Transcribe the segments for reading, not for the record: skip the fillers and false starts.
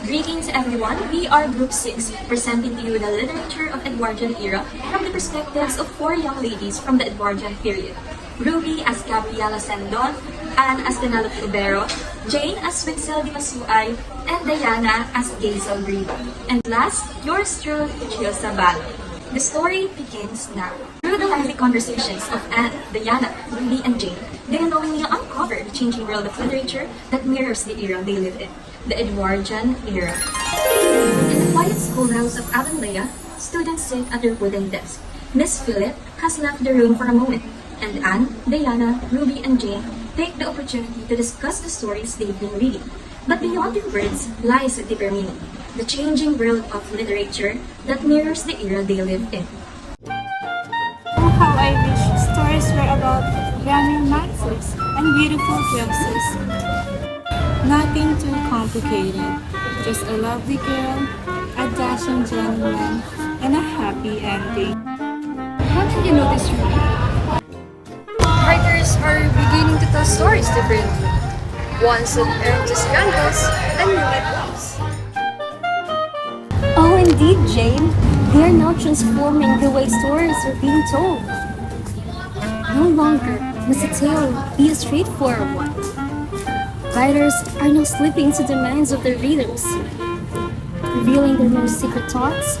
Greetings everyone, we are Group 6, presenting to you the literature of Edwardian era from the perspectives of four young ladies from the Edwardian period. Ruby as Gabriela Sendon, Anne as Penelope Obero, Jane as Dimasuay, and Diana as Gazel Griba. And last, yours truly, Sabalo. The story begins now. Through the lively conversations of Anne, Diana, Ruby, and Jane, they unknowingly uncover the changing world of literature that mirrors the era they live in, the Edwardian era. In the quiet schoolhouse of Avonlea, students sit at their wooden desk. Miss Phillip has left the room for a moment, and Anne, Diana, Ruby, and Jane take the opportunity to discuss the stories they've been reading. But beyond their words lies a deeper meaning, the changing world of literature that mirrors the era they live in. Oh, how I wish stories were about young romances and beautiful dresses. Nothing too complicated, just a lovely girl, a dashing gentleman, and a happy ending. How did you notice, Ruby? Writers are beginning to tell stories differently. Ones that aren't just scandals and minute ones. Oh, indeed, Jane. They are now transforming the way stories are being told. No longer must a tale be a straightforward one. Writers are now slipping into the minds of their readers, revealing their most secret thoughts,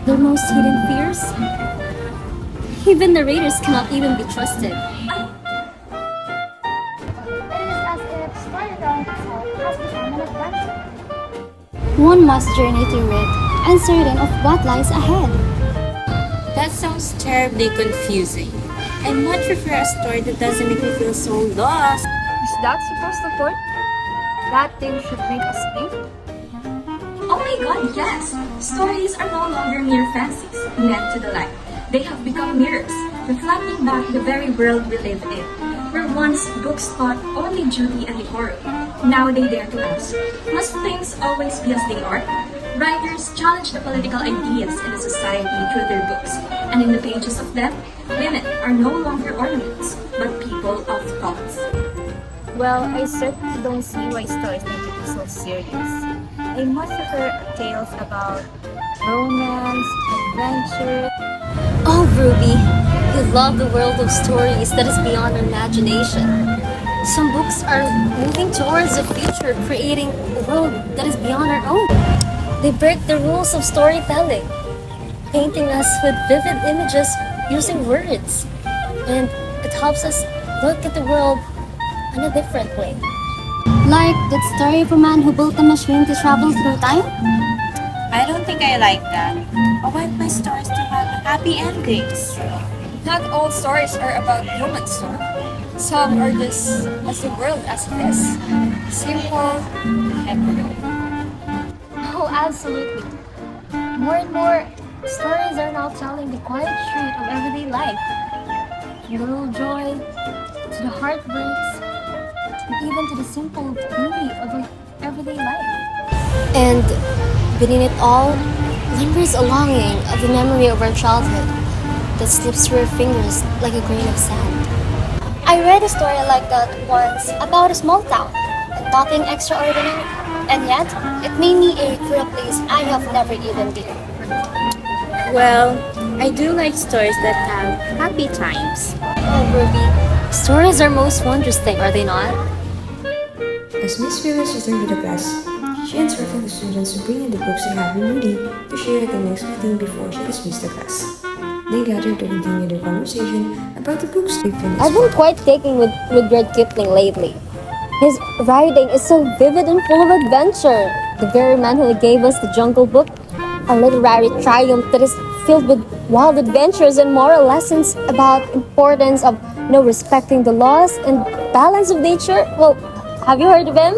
their most hidden fears. Even narrators cannot even be trusted. One must journey through it, uncertain of what lies ahead. That sounds terribly confusing. I much prefer a story that doesn't make me feel so lost. Is that supposed to work? That thing should make us think? Oh my god, yes! Stories are no longer mere fancies meant to the light. They have become mirrors, reflecting back the very world we live in, where once books taught only duty and decorum. Now they dare to ask, must things always be as they are? Writers challenge the political ideas in a society through their books, and in the pages of them, women are no longer ornaments, but people of thoughts. Well, I certainly don't see why stories need to be so serious. I much prefer tales about romance, adventure. Oh, Ruby, you love the world of stories that is beyond our imagination. Some books are moving towards the future, creating a world that is beyond our own. They break the rules of storytelling, painting us with vivid images using words. And it helps us look at the world in a different way. Like that story of a man who built a machine to travel through time? I don't think I like that. I want my stories to have happy endings. Not all stories are about humans, no? Some are just as the world as it is. Simple and real. Oh, absolutely. More and more stories are now telling the quiet truth of everyday life. The little joy, to the heartbreaks, and even to the simple beauty of everyday life. And beneath it all, lingers a longing of the memory of our childhood that slips through our fingers like a grain of sand. I read a story like that once about a small town, nothing extraordinary, and yet it made me ache for a place I have never even been. Well, I do like stories that have happy times. Oh, Ruby, stories are most wondrous thing, are they not? As Miss Phyllis returned to the class, she instructed the students to bring in the books they have been reading to share at the next meeting before she dismissed the class. They gathered to continue their conversation about the books they finished. I've been quite taken with Rudyard Kipling lately. His writing is so vivid and full of adventure. The very man who gave us the Jungle Book, a literary triumph that is filled with wild adventures and moral lessons about importance of respecting the laws and balance of nature. Well, have you heard of him?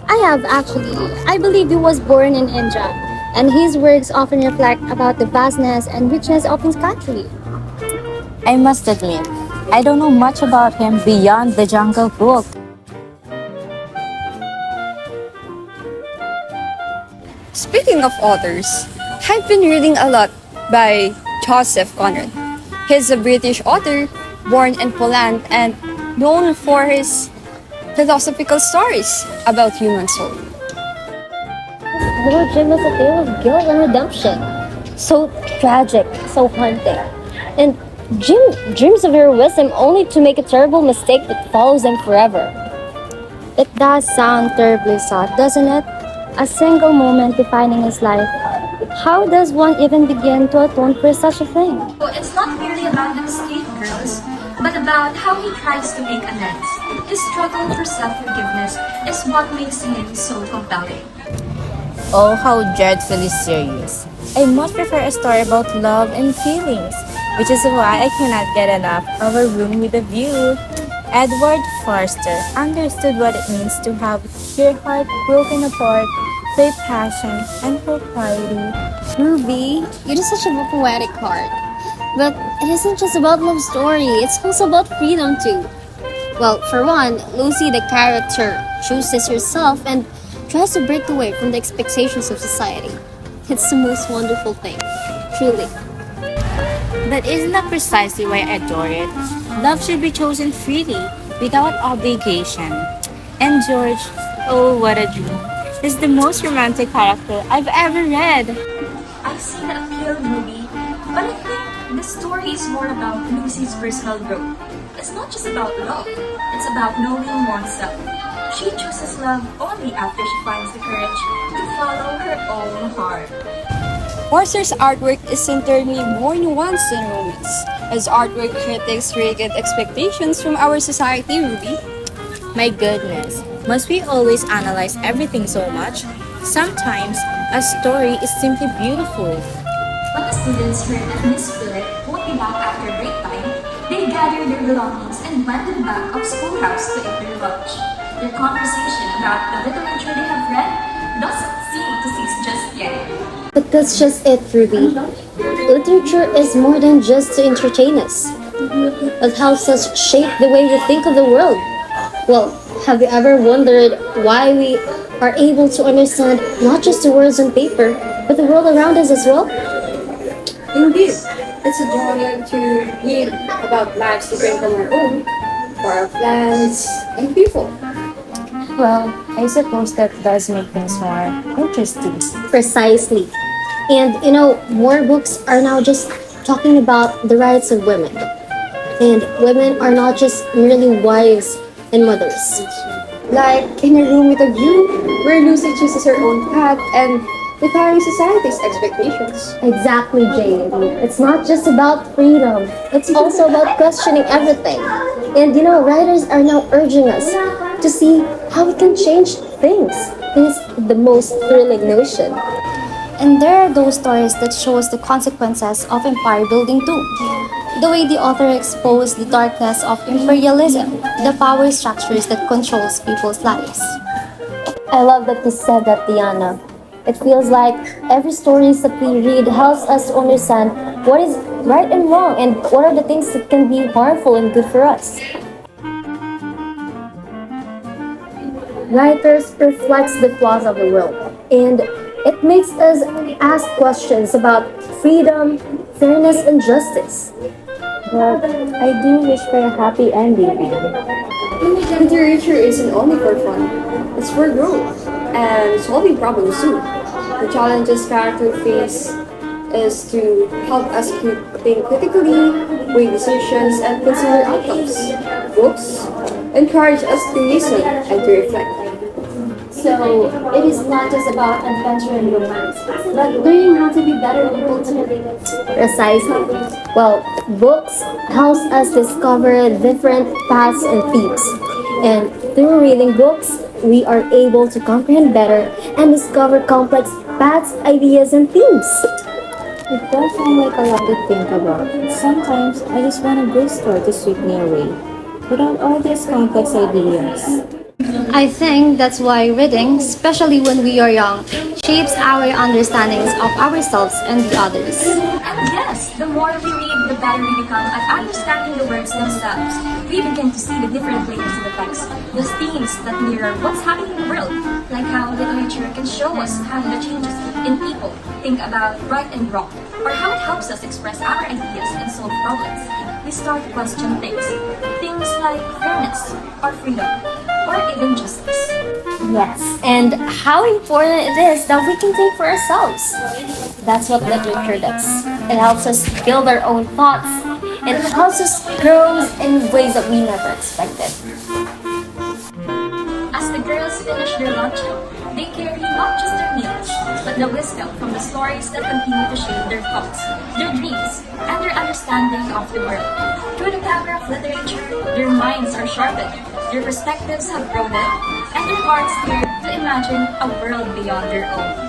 I have actually. I believe he was born in India, and his works often reflect about the vastness and richness of his country. I must admit, I don't know much about him beyond the Jungle Book. Speaking of authors, I've been reading a lot by Joseph Conrad. He's a British author, born in Poland and known for his philosophical stories about human soul. Poor Jim is a tale of guilt and redemption. So tragic, so haunting. And Jim dreams of heroism only to make a terrible mistake that follows him forever. It does sound terribly sad, doesn't it? A single moment defining his life. How does one even begin to atone for such a thing? So it's not merely about the mistake, girls, but about how he tries to make amends. His struggle for self-forgiveness is what makes him so compelling. Oh, how dreadfully serious. I much prefer a story about love and feelings, which is why I cannot get enough of A Room with a View. Edward Forster understood what it means to have your heart broken apart by passion and propriety. Ruby, you have such a poetic heart. But it isn't just about love story, it's also about freedom too. Well, for one, Lucy the character chooses herself and tries to break away from the expectations of society. It's the most wonderful thing, truly. But isn't that precisely why I adore it? Love should be chosen freely, without obligation. And George, oh what a dream, is the most romantic character I've ever read. I see the appeal, Ruby, but I think the story is more about Lucy's personal growth. It's not just about love, it's about knowing oneself. She chooses love only after she finds the courage to follow her own heart. Forster's artwork is certainly more nuanced than romance, as artwork critics rated expectations from our society, Ruby. My goodness, must we always analyze everything so much? Sometimes, a story is simply beautiful. When the students heard that Miss Phillip won't be back after break time, they gathered their belongings and went to the back of schoolhouse to eat their lunch. Their conversation about the literature they have read doesn't seem to cease just yet. But that's just it, Ruby. Literature is more than just to entertain us. It helps us shape the way we think of the world. Well, have you ever wondered why we are able to understand not just the words on paper, but the world around us as well? Indeed, it's a joy to read about lives different from our own, for our plants and people. Well, I suppose that does make things more interesting. Precisely. And more books are now just talking about the rights of women. And women are not just merely wives and mothers. Like in A Room with a View, where Lucy chooses her own path and defying society's expectations. Exactly, Jane. It's not just about freedom. It's also about questioning everything. And writers are now urging us to see how we can change things. It is the most thrilling notion. And there are those stories that show us the consequences of empire building too. The way the author exposed the darkness of imperialism, the power structures that controls people's lives. I love that you said that, Diana. It feels like every story that we read helps us to understand what is right and wrong and what are the things that can be harmful and good for us. Writers reflects the flaws of the world, and it makes us ask questions about freedom, fairness, and justice. But I do wish for a happy ending. Literature isn't only for fun, it's for growth and solving problems too. The challenges characters face is to help us think critically, weigh decisions, and consider outcomes. Books encourage us to listen and to reflect. So, it is not just about adventure and romance, but learning how to be better people too. Precisely. Well, books helps us discover different paths and themes. And through reading books, we are able to comprehend better and discover complex paths, ideas, and themes. It does sound like a lot to think about. Sometimes I just want a good story to sweep me away, without all these complex ideas. I think that's why reading, especially when we are young, shapes our understandings of ourselves and the others. And yes, the more we read, the better we become at understanding the words themselves. We begin to see the different layers of the text, the themes that mirror what's happening in the world, like how literature can show us how the changes in people think about right and wrong, or how it helps us express our ideas and solve problems. We start to question things like fairness, or freedom, or even justice. Yes, and how important it is that we can think for ourselves. That's what literature does. It helps us build our own thoughts. It helps us grow in ways that we never expected. As the girls finish their lunch, they carry not just their meals, but the wisdom from the stories that continue to shape their thoughts, their dreams, and their understanding of the world. Through the power of literature, their minds are sharpened, their perspectives have broadened, and their hearts stirred to imagine a world beyond their own.